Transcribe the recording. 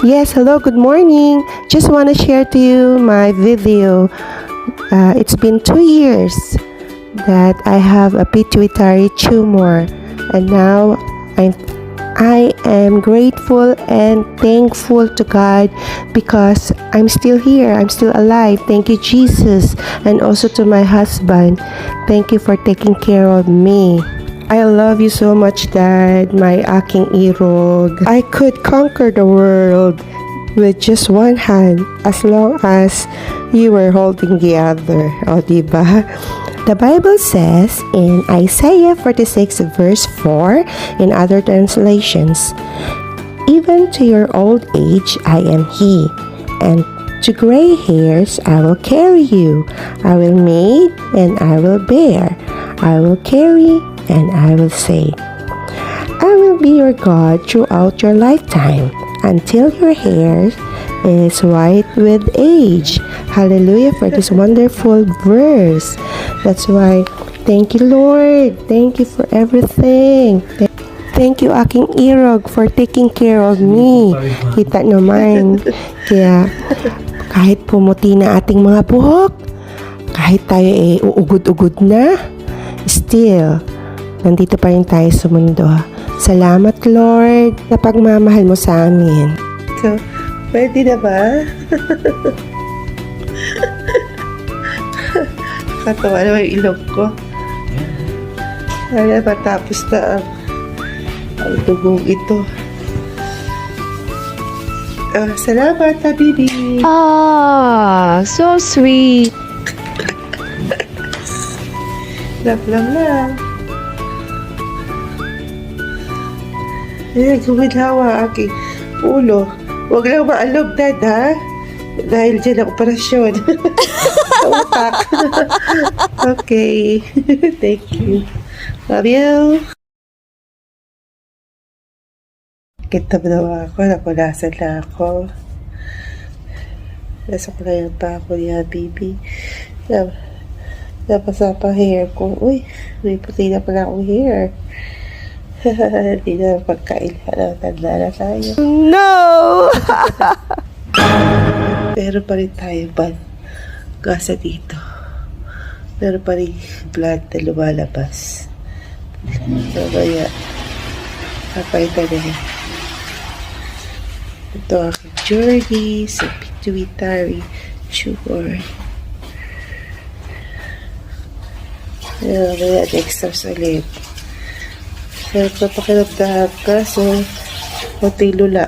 Yes, hello, good morning. Just want to share to you my video. It's been 2 years that I have a pituitary tumor, and now I am grateful and thankful to God because I'm still here. I'm still alive. Thank you, Jesus, and also to my husband. Thank you for taking care of me. I love you so much, Dad, my aking irog. I could conquer the world with just one hand as long as you were holding the other. O, diba? The Bible says in Isaiah 46 verse 4 in other translations, "Even to your old age I am He, and to gray hairs I will carry you. I will make and I will bear. I will carry and I will say, I will be your God throughout your lifetime until your hair is white with age." Hallelujah for this wonderful verse. That's why, thank you, Lord. Thank you for everything. Thank you, aking irog, for taking care of me. Kita naman. Kaya, kahit pumuti na ating mga buhok, kahit tayo uugod-ugod na, still, nandito pa rin tayo sa mundo. Salamat, Lord, na pagmamahal mo sa amin. So, pwede na ba? Katawa naman yung ilog ko. Sana matapos na ang tugong ito. Salamat, Habibi. Ah, so sweet. Love lang. Guminawa aking ulo. Huwag lang maalog, Dad, ha? Dahil dyan ang operasyon. Sa utak. Okay. Thank you. Love you. Kita mo naman ako. Napunasan na ako. Nasa ko na yung pako niya, baby. Napasa pa hair ko. Uy, may puti na pala akong hair. Hindi na pagkain. Tanda na tayo. No! Pero pa rin tayo gasa dito. Pero pa rin blood na lumalabas. So, kaya kapaitan na rin. Ito aking journey sa pituitary tumor. Kaya next time ulit. Pero papakiramdam ka, so, konti lula.